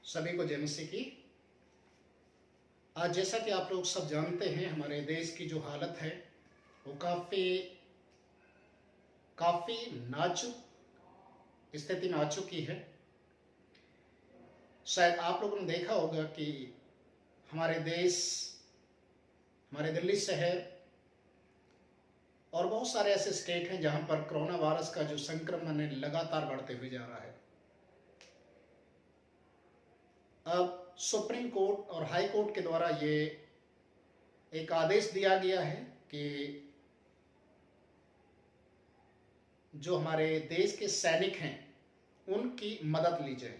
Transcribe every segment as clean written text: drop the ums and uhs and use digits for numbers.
सभी को जय मसीह की। आज जैसा कि आप लोग सब जानते हैं, हमारे देश की जो हालत है वो काफ़ी नाजुक स्थिति में आ चुकी है। शायद आप लोगों ने देखा होगा कि हमारे देश, हमारे दिल्ली शहर और बहुत सारे ऐसे स्टेट हैं जहां पर कोरोना वायरस का जो संक्रमण है लगातार बढ़ते हुए जा रहा है। अब सुप्रीम कोर्ट और हाई कोर्ट के द्वारा ये एक आदेश दिया गया है कि जो हमारे देश के सैनिक हैं उनकी मदद ली जाए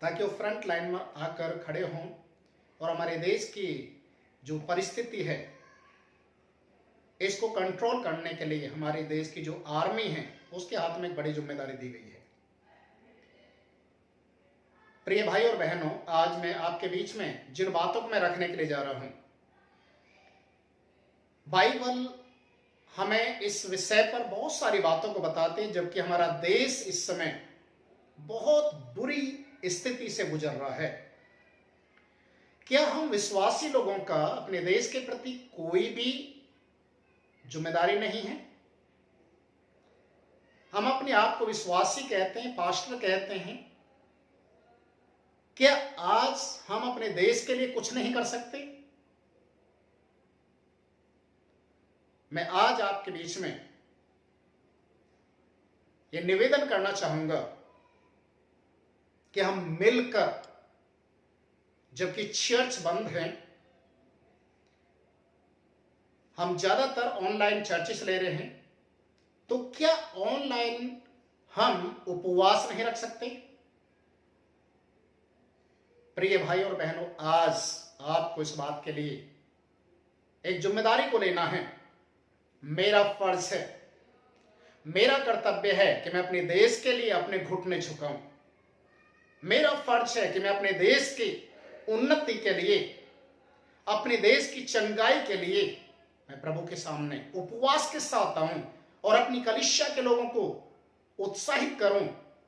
ताकि वो फ्रंट लाइन में आकर खड़े हों और हमारे देश की जो परिस्थिति है इसको कंट्रोल करने के लिए हमारे देश की जो आर्मी है उसके हाथ में एक बड़ी जिम्मेदारी दी गई है। प्रिय भाई और बहनों, आज मैं आपके बीच में जिन बातों को मैं रखने के लिए जा रहा हूं, बाइबल हमें इस विषय पर बहुत सारी बातों को बताते हैं, जबकि हमारा देश इस समय बहुत बुरी स्थिति से गुजर रहा है। क्या हम विश्वासी लोगों का अपने देश के प्रति कोई भी जिम्मेदारी नहीं है? हम अपने आप को विश्वासी कहते हैं, पास्टर कहते हैं। क्या आज हम अपने देश के लिए कुछ नहीं कर सकते? मैं आज आपके बीच में यह निवेदन करना चाहूंगा कि हम मिलकर, जबकि चर्च बंद है, हम ज्यादातर ऑनलाइन चर्चेस ले रहे हैं, तो क्या ऑनलाइन हम उपवास नहीं रख सकते? प्रिय भाई और बहनों, आज आपको इस बात के लिए एक जिम्मेदारी को लेना है। मेरा फर्ज है, मेरा कर्तव्य है कि मैं अपने देश के लिए अपने घुटने झुकाऊं। मेरा फर्ज है कि मैं अपने देश की उन्नति के लिए, अपने देश की चंगाई के लिए मैं प्रभु के सामने उपवास के साथ आऊं और अपनी कलीसिया के लोगों को उत्साहित करूं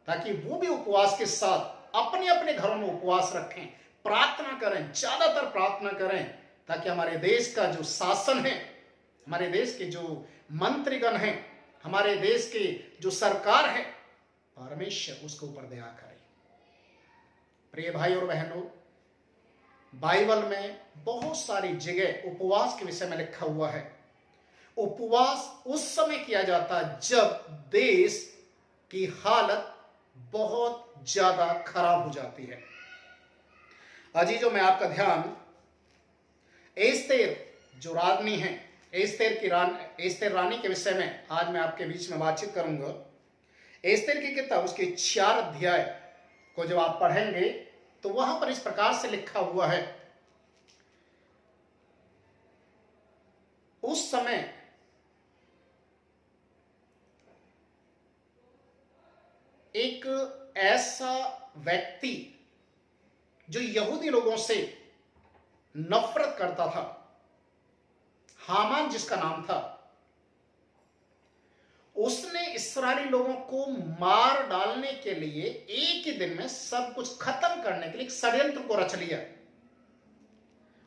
ताकि वो भी उपवास के साथ अपने अपने घरों में उपवास रखें, प्रार्थना करें, ज्यादातर प्रार्थना करें, ताकि हमारे देश का जो शासन है, हमारे देश के जो मंत्रीगण हैं, हमारे देश की जो सरकार है, परमेश्वर उसके ऊपर दया करे। प्रिय भाई और बहनों, बाइबल में बहुत सारी जगह उपवास के विषय में लिखा हुआ है। उपवास उस समय किया जाता जब देश की हालत बहुत ज्यादा खराब हो जाती है। अजीजों, मैं आपका ध्यान एस्तेर जो रानी है, एस्तेर रानी के विषय में आज मैं आपके बीच में बातचीत करूंगा। एस्तेर की किताब उसके 4 अध्याय को जब आप पढ़ेंगे तो वहां पर इस प्रकार से लिखा हुआ है, उस समय एक ऐसा व्यक्ति जो यहूदी लोगों से नफरत करता था, हामान जिसका नाम था, उसने इस्राएली लोगों को मार डालने के लिए एक ही दिन में सब कुछ खत्म करने के लिए एक षड्यंत्र को रच लिया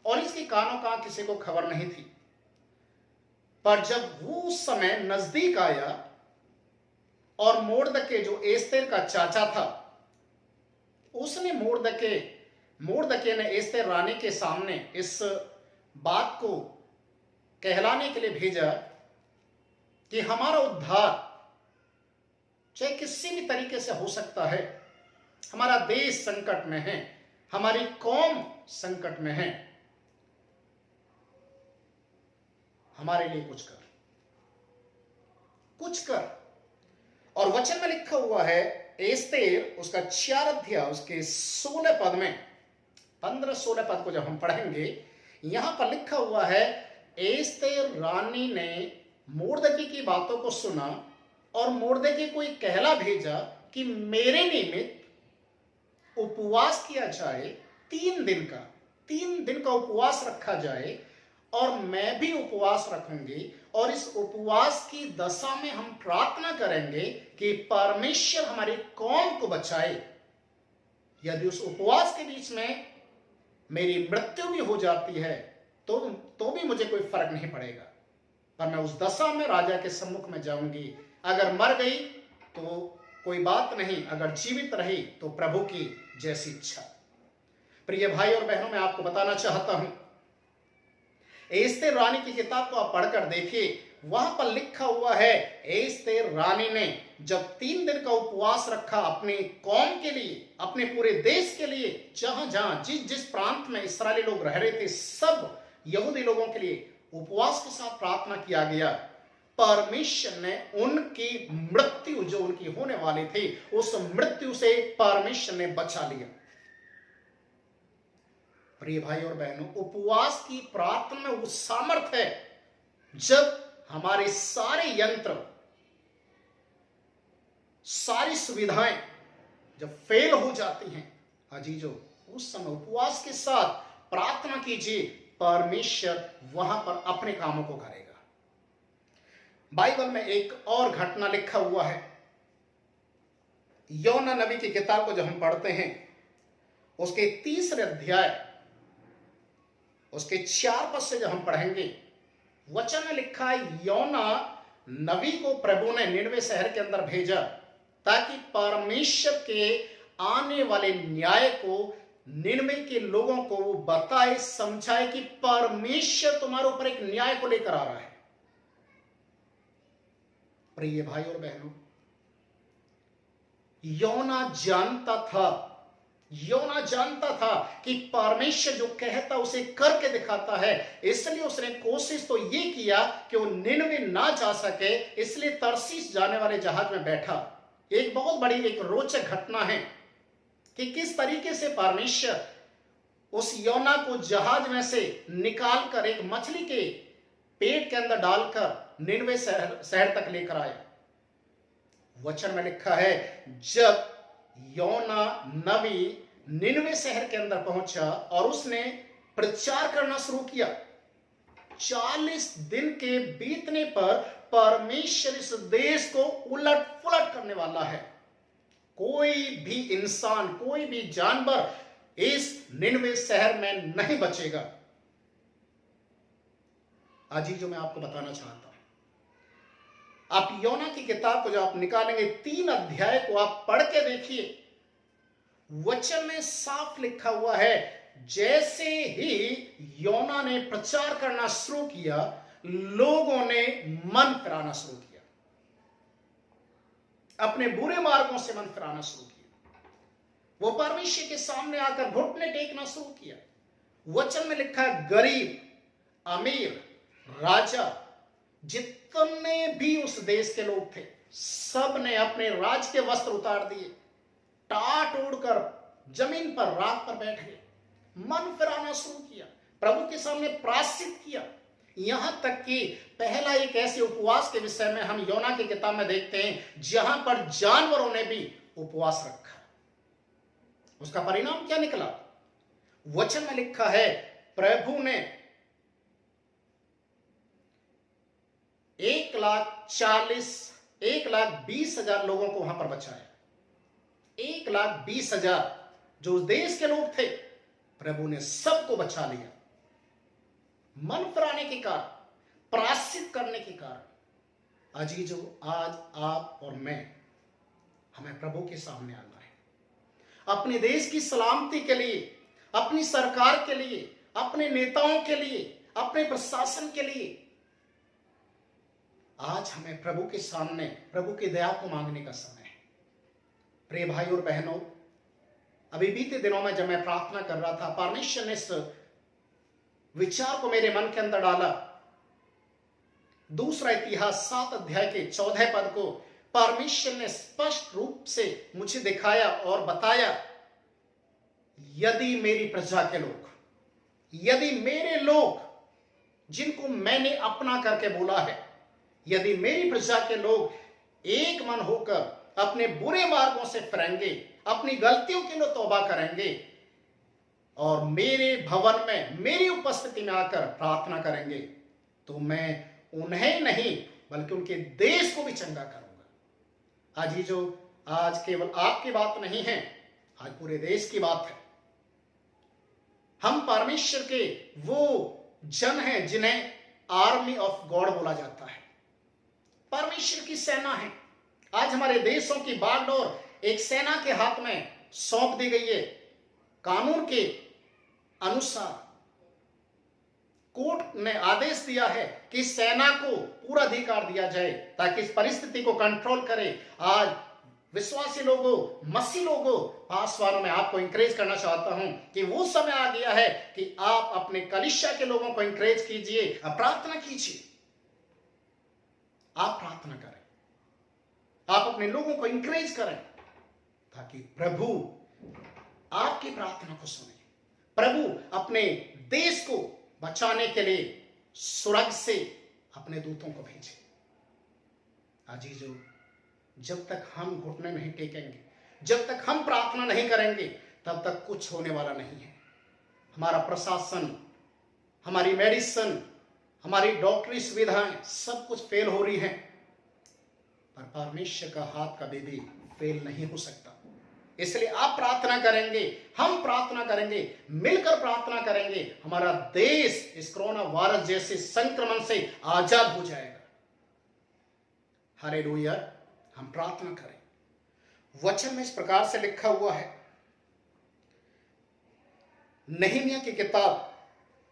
और इसकी कानों का किसी को खबर नहीं थी। पर जब वो समय नजदीक आया और मोर्दके जो एस्तेर का चाचा था, उसने मोर्दके ने एस्तेर रानी के सामने इस बात को कहलाने के लिए भेजा कि हमारा उद्धार चाहे किसी भी तरीके से हो सकता है, हमारा देश संकट में है, हमारी कौम संकट में है, हमारे लिए कुछ कर। और वचन में लिखा हुआ है, एस्तेर उसका 4 अध्याय उसके 16 पद में, 15-16 पद को जब हम पढ़ेंगे, यहां पर लिखा हुआ है, एस्तेर रानी ने मोर्दके की बातों को सुना और मोर्दके को एक कहला भेजा कि मेरे निमित्त उपवास किया जाए, 3 दिन का उपवास रखा जाए और मैं भी उपवास रखूंगी और इस उपवास की दशा में हम प्रार्थना करेंगे कि परमेश्वर हमारी कौम को बचाए। यदि उस उपवास के बीच में मेरी मृत्यु भी हो जाती है तो भी मुझे कोई फर्क नहीं पड़ेगा, पर मैं उस दशा में राजा के सम्मुख में जाऊंगी। अगर मर गई तो कोई बात नहीं, अगर जीवित रही तो प्रभु की जैसी इच्छा। प्रिय भाई और बहनों, मैं आपको बताना चाहता हूं, एस्तेर रानी की किताब को आप पढ़कर देखिए, वहां पर लिखा हुआ है एस्तेर रानी ने जब 3 दिन का उपवास रखा अपनी कौम के लिए, अपने पूरे देश के लिए, जहां जहां जिस जिस प्रांत में इस्राएली लोग रह रहे थे, सब यहूदी लोगों के लिए उपवास के साथ प्रार्थना किया गया। परमेश्वर ने उनकी मृत्यु जो उनकी होने वाली थी, उस मृत्यु से परमेश्वर ने बचा लिया। प्रिय भाई और बहनों, उपवास की प्रार्थना में वो सामर्थ्य है जब हमारे सारे यंत्र, सारी सुविधाएं जब फेल हो जाती हैं, अजीजों, उस समय उपवास के साथ प्रार्थना कीजिए, परमेश्वर वहां पर अपने कामों को करेगा। बाइबल में एक और घटना लिखा हुआ है, योना नबी की किताब को जब हम पढ़ते हैं, उसके 3 अध्याय उसके 4 पद से जब हम पढ़ेंगे, वचन में लिखा है, योना नबी को प्रभु ने निनवे शहर के अंदर भेजा ताकि परमेश्वर के आने वाले न्याय को निनवे के लोगों को वो बताए, समझाए कि परमेश्वर तुम्हारे ऊपर एक न्याय को लेकर आ रहा है। प्रिय भाई और बहनों, योना जानता था कि परमेश्वर जो कहता उसे करके दिखाता है, इसलिए उसने कोशिश तो ये किया कि वो निनवे ना जा सके, इसलिए तरसीस जाने वाले जहाज में बैठा। एक बहुत बड़ी एक रोचक घटना है कि किस तरीके से परमेश्वर उस योना को जहाज में से निकालकर एक मछली के पेट के अंदर डालकर निनवे शहर तक लेकर आया। वचन में लिखा है, जब योना नबी निनवे शहर के अंदर पहुंचा और उसने प्रचार करना शुरू किया, 40 दिन के बीतने पर परमेश्वर इस देश को उलट पुलट करने वाला है। कोई भी इंसान, कोई भी जानवर इस निनवे शहर में नहीं बचेगा। अजीजों, मैं आपको बताना चाहता हूं, आप योना की किताब को जो आप निकालेंगे, 3 अध्याय को आप पढ़ के देखिए, वचन में साफ लिखा हुआ है, जैसे ही योना ने प्रचार करना शुरू किया, लोगों ने मन फिराना शुरू किया, अपने बुरे मार्गों से मन फिराना शुरू किया। वो परमेश्वर के सामने आकर घुटने टेकना शुरू किया। वचन में लिखा है, गरीब, अमीर, राजा, जितने भी उस देश के लोग थे, सब ने अपने राज के वस्त्र उतार दिए, टाट उड़कर जमीन पर रात पर बैठ गए, मन फिराना शुरू किया, प्रभु के सामने प्रायश्चित किया। यहां तक कि पहला एक ऐसे उपवास के विषय में हम योना की किताब में देखते हैं जहां पर जानवरों ने भी उपवास रखा। उसका परिणाम क्या निकला? वचन में लिखा है, प्रभु ने 1,20,000 लोगों को वहां पर बचाया। 1,20,000 जो उस देश के लोग थे, प्रभु ने सबको बचा लिया। मन फिराने के कारण, प्रायश्चित करने के कारण। अजीजों, आज आप और मैं, हमें प्रभु के सामने आना है, अपने देश की सलामती के लिए, अपनी सरकार के लिए, अपने नेताओं के लिए, अपने प्रशासन के लिए। आज हमें प्रभु के सामने प्रभु की दया को मांगने का समय है। प्रिय भाई और बहनों, अभी बीते दिनों में जब मैं प्रार्थना कर रहा था, परमेश्वर ने इस विचार को मेरे मन के अंदर डाला। दूसरा इतिहास 7 अध्याय के 14 पद को परमेश्वर ने स्पष्ट रूप से मुझे दिखाया और बताया, यदि मेरी प्रजा के लोग, यदि मेरे लोग जिनको मैंने अपना करके बोला है, यदि मेरी प्रजा के लोग एक मन होकर अपने बुरे मार्गों से फिरेंगे, अपनी गलतियों के लिए तौबा करेंगे और मेरे भवन में, मेरी उपस्थिति में आकर प्रार्थना करेंगे, तो मैं उन्हें नहीं बल्कि उनके देश को भी चंगा करूंगा। अजीजों, आज केवल आपकी बात नहीं है, आज पूरे देश की बात है। हम परमेश्वर के वो जन हैं जिन्हें आर्मी ऑफ गॉड बोला जाता है, परमेश्वर की सेना है। आज हमारे देशों की बागडोर एक सेना के हाथ में सौंप दी गई है। कानून के अनुसार कोर्ट ने आदेश दिया है कि सेना को पूरा अधिकार दिया जाए ताकि इस परिस्थिति को कंट्रोल करे। आज विश्वासी लोगों, मसीह लोगों, पासवानों, में आपको इंकरेज करना चाहता हूं कि वो समय आ गया है कि आप अपने कलीसिया के लोगों को इंकरेज कीजिए, प्रार्थना कीजिए। आप प्रार्थना करें, आप अपने लोगों को इंकरेज करें ताकि प्रभु आपकी प्रार्थना को सुने। प्रभु अपने देश को बचाने के लिए स्वर्ग से अपने दूतों को भेजे। अजीजों, जब तक हम घुटने नहीं टेकेंगे, जब तक हम प्रार्थना नहीं करेंगे, तब तक कुछ होने वाला नहीं है। हमारा प्रशासन, हमारी मेडिसिन, हमारी डॉक्टरी सुविधाएं सब कुछ फेल हो रही हैं, पर परमेश्वर का हाथ कभी भी फेल नहीं हो सकता। इसलिए आप प्रार्थना करेंगे, हम प्रार्थना करेंगे, मिलकर प्रार्थना करेंगे, हमारा देश इस कोरोना वायरस जैसे संक्रमण से आजाद हो जाएगा। हालेलुया। हम प्रार्थना करें। वचन में इस प्रकार से लिखा हुआ है, नहमीया की किताब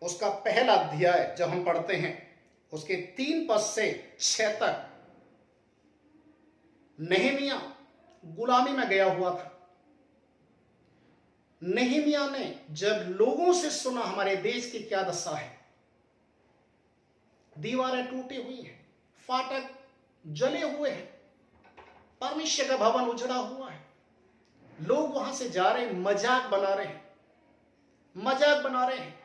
उसका पहला अध्याय जब हम पढ़ते हैं उसके 3 पद से 6 तक। नहमीया गुलामी में गया हुआ था। नहमीया ने जब लोगों से सुना हमारे देश की क्या दशा है, दीवारें टूटी हुई हैं, फाटक जले हुए हैं, परमेश्वर का भवन उजड़ा हुआ है, लोग वहां से जा रहे हैं, मजाक बना रहे हैं, मजाक बना रहे हैं।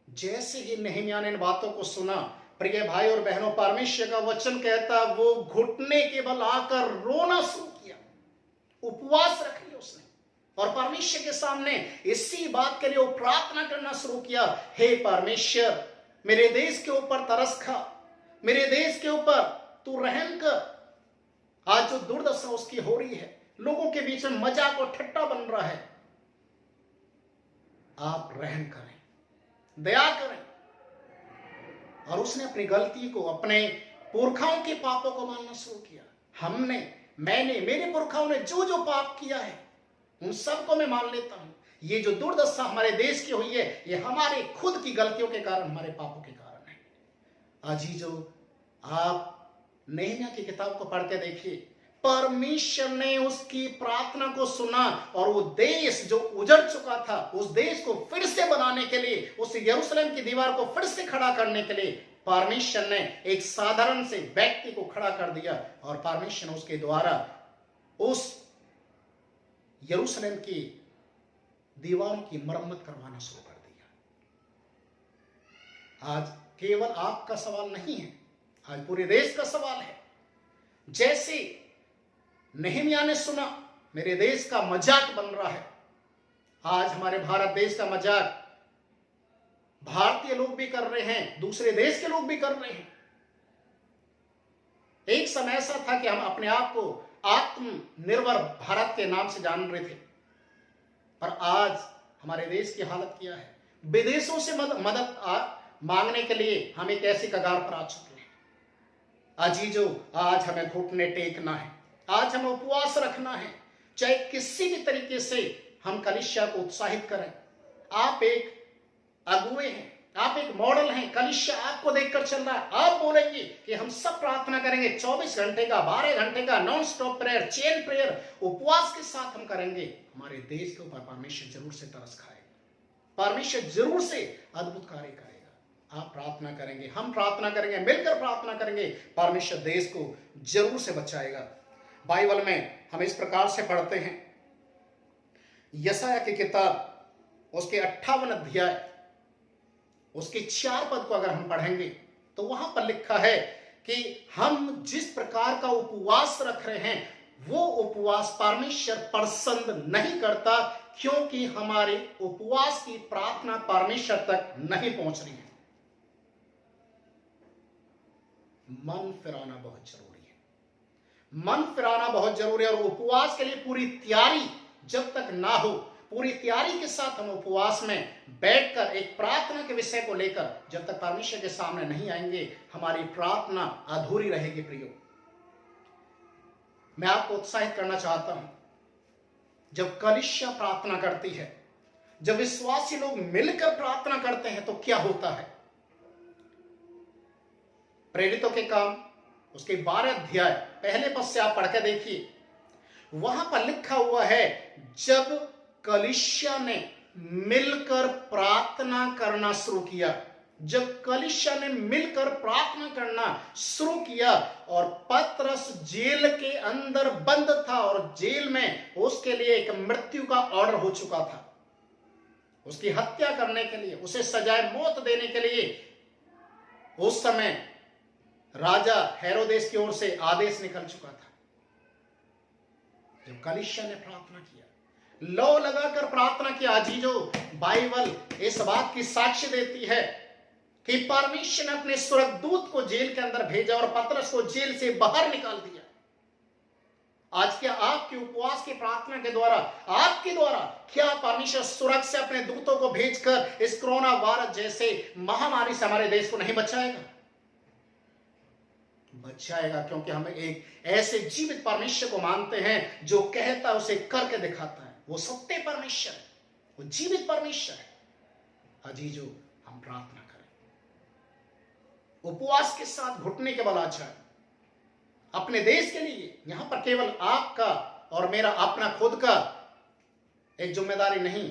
जैसे ही नहमीया ने इन बातों को सुना, प्रिय भाई और बहनों, परमेश्वर का वचन कहता वो घुटने के बल आकर रोना शुरू किया, उपवास रख लिया उसने और परमेश्वर के सामने इसी बात के लिए वो प्रार्थना करना शुरू किया, हे परमेश्वर, मेरे देश के ऊपर तरस खा, मेरे देश के ऊपर तू रहम कर। आज जो दुर्दशा उसकी हो रही है, लोगों के बीच में मजाक और ठट्टा बन रहा है, आप रहम करें, दया करें। और उसने अपनी गलती को, अपने पुरखाओं के पापों को मानना शुरू किया। मैंने, मेरे पुरखाओं ने जो जो पाप किया है उन सबको मैं मान लेता हूं। ये जो दुर्दशा हमारे देश की हुई है, ये हमारे खुद की गलतियों के कारण, हमारे पापों के कारण है। अजीजों, आप नहमीया की किताब को पढ़ के देखिए, परमेश्वर ने उसकी प्रार्थना को सुना और वो देश जो उजड़ चुका था, उस देश को फिर से बनाने के लिए, उस यरूशलेम की दीवार को फिर से खड़ा करने के लिए परमेश्वर ने एक साधारण से व्यक्ति को खड़ा कर दिया और परमेश्वर ने उसके द्वारा उस यरूशलेम की दीवारों की मरम्मत करवाना शुरू कर दिया। आज केवल आपका सवाल नहीं है, आज पूरे देश का सवाल है। जैसे नहमीया ने सुना मेरे देश का मजाक बन रहा है, आज हमारे भारत देश का मजाक भारतीय लोग भी कर रहे हैं, दूसरे देश के लोग भी कर रहे हैं। एक समय ऐसा था कि हम अपने आप को आत्मनिर्भर भारत के नाम से जान रहे थे, पर आज हमारे देश की हालत क्या है? विदेशों से मदद मांगने के लिए हम एक ऐसी कगार पर आ चुके हैं। अजीजों, आज हमें घुटने टेकना है, आज हमें उपवास रखना है, चाहे किसी भी तरीके से हम कलीसिया को उत्साहित करें। आप एक अगुए हैं, आप एक मॉडल हैं, कलीसिया आपको देखकर चल रहा है। आप बोलेंगे कि हम सब प्रार्थना करेंगे 24 घंटे का, 12 घंटे का non stop prayer, chain prayer, उपवास के साथ हम करेंगे। हमारे देश के ऊपर परमेश्वर जरूर से तरस खाएगा, परमेश्वर जरूर से अद्भुत कार्य करेगा। आप प्रार्थना करेंगे, हम प्रार्थना करेंगे, मिलकर प्रार्थना करेंगे, परमेश्वर देश को जरूर से बचाएगा। बाइबल में हम इस प्रकार से पढ़ते हैं, यशायाह की किताब उसके 58 अध्याय उसके 4 पद को अगर हम पढ़ेंगे तो वहां पर लिखा है कि हम जिस प्रकार का उपवास रख रहे हैं वो उपवास परमेश्वर पसंद नहीं करता, क्योंकि हमारे उपवास की प्रार्थना परमेश्वर तक नहीं पहुंच रही है। मन फिराना बहुत जरूरी है। मन फिराना बहुत जरूरी है। और उपवास के लिए पूरी तैयारी जब तक ना हो, पूरी तैयारी के साथ हम उपवास में बैठकर एक प्रार्थना के विषय को लेकर जब तक परमेश्वर के सामने नहीं आएंगे, हमारी प्रार्थना अधूरी रहेगी। प्रियो, मैं आपको उत्साहित करना चाहता हूं, जब कलीसिया प्रार्थना करती है, जब विश्वासी लोग मिलकर प्रार्थना करते हैं, तो क्या होता है? प्रेरितों के काम उसके 12 अध्याय पहले पद से आप पढ़ के देखिए, वहां पर लिखा हुआ है, जब कलीसिया ने मिलकर प्रार्थना करना शुरू किया, जब कलीसिया ने मिलकर प्रार्थना करना शुरू किया, और पतरस जेल के अंदर बंद था और जेल में उसके लिए एक मृत्यु का ऑर्डर हो चुका था, उसकी हत्या करने के लिए, उसे सजाए मौत देने के लिए उस समय राजा हेरोदेस की ओर से आदेश निकल चुका था। जब कलीसिया ने प्रार्थना किया, लो लगाकर प्रार्थना किया, अजीजो, बाइबल इस बात की साक्ष्य देती है कि परमेश्वर ने अपने स्वर्गदूत को जेल के अंदर भेजा और पतरस को जेल से बाहर निकाल दिया। आज क्या आपके उपवास की प्रार्थना के द्वारा, आपके द्वारा क्या परमेश्वर सुरक्षा से अपने दूतों को भेजकर इस कोरोना वायरस जैसे महामारी से हमारे देश को नहीं बचाएगा? बचाएगा, क्योंकि हम एक ऐसे जीवित परमेश्वर को मानते हैं जो कहता है उसे करके दिखाता है। वो सत्य परमेश्वर है, वो जीवित परमेश्वर है। अजीजो, हम प्रार्थना करें उपवास के साथ, घुटने के बल आचार अपने देश के लिए। यहां पर केवल आपका और मेरा अपना खुद का एक जिम्मेदारी नहीं,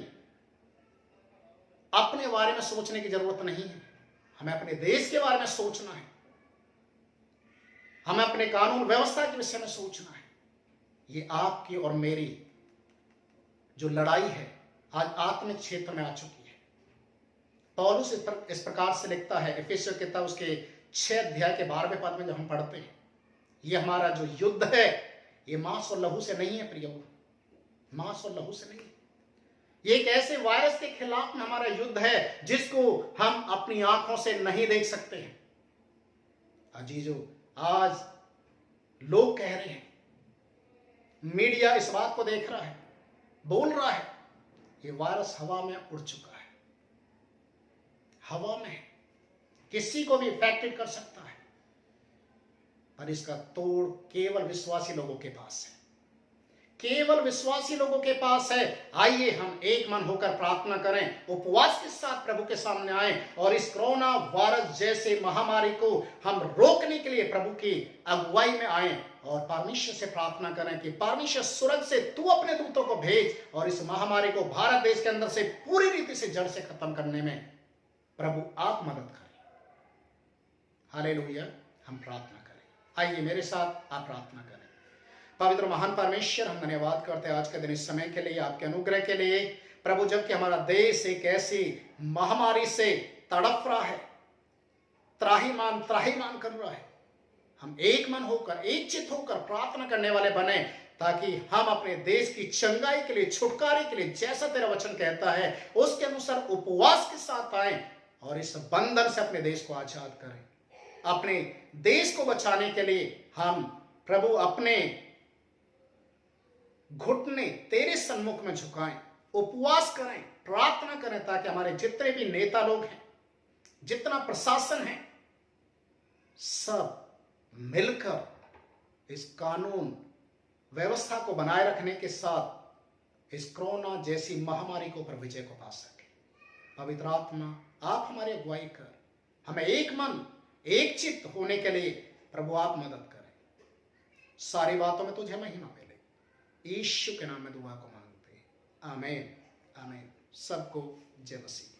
अपने बारे में सोचने की जरूरत नहीं है, हमें अपने देश के बारे में सोचना है, हमें अपने कानून व्यवस्था के विषय में सोचना है। ये आपकी और मेरी जो लड़ाई है आज आत्मिक क्षेत्र में आ चुकी है। पौलुस इस प्रकार से लिखता है इफिसियों किताब उसके 6 अध्याय के 12वें पद में जब हम पढ़ते हैं, ये हमारा जो युद्ध है ये मांस और लहू से नहीं है प्रियो, मांस और लहू से नहीं। ये एक ऐसे वायरस के खिलाफ में हमारा युद्ध है जिसको हम अपनी आंखों से नहीं देख सकते हैं। अजीजो, आज लोग कह रहे हैं, मीडिया इस बात को देख रहा है, बोल रहा है, ये वायरस हवा में उड़ चुका है, हवा में है, किसी को भी इफेक्टेड कर सकता है, पर इसका तोड़ केवल विश्वासी लोगों के पास है, केवल विश्वासी लोगों के पास है। आइए हम एक मन होकर प्रार्थना करें, उपवास के साथ प्रभु के सामने आए और इस कोरोना वायरस जैसे महामारी को हम रोकने के लिए प्रभु की अगुवाई में आए और परमेश्वर से प्रार्थना करें कि परमेश्वर स्वर्ग से तू अपने दूतों को भेज और इस महामारी को भारत देश के अंदर से पूरी रीति से जड़ से खत्म करने में प्रभु आप मदद करें। हालेलुया, हम प्रार्थना करें। आइए मेरे साथ आप प्रार्थना करें। पवित्र महान परमेश्वर, हम धन्यवाद करते हैं आज के दिन, इस समय के लिए, आपके अनुग्रह के लिए। प्रभु, जबकि हमारा देश एक ऐसी महामारी से तड़प रहा है, त्राहिमाम कर रहा है, हम एक मन होकर, एक चित होकर प्रार्थना करने वाले बने, ताकि हम अपने देश की चंगाई के लिए, छुटकारे के लिए, जैसा तेरा वचन कहता है उसके अनुसार उपवास के साथ आए और इस बंधन से अपने देश को आजाद करें। अपने देश को बचाने के लिए हम प्रभु अपने घुटने तेरे सन्मुख में झुकाएं, उपवास करें, प्रार्थना करें, ताकि हमारे जितने भी नेता लोग हैं, जितना प्रशासन है, सब मिलकर इस कानून व्यवस्था को बनाए रखने के साथ इस कोरोना जैसी महामारी को पर विजय को पा सके। पवित्र आत्मा, आप हमारी अगुवाई कर, हमें एक मन, एक चित्त होने के लिए प्रभु आप मदद करें। सारी बातों में तुझे महिमा मिले, यीशु के नाम में दुआ को मांगते हैं, आमीन आमीन। सबको जय मसीह।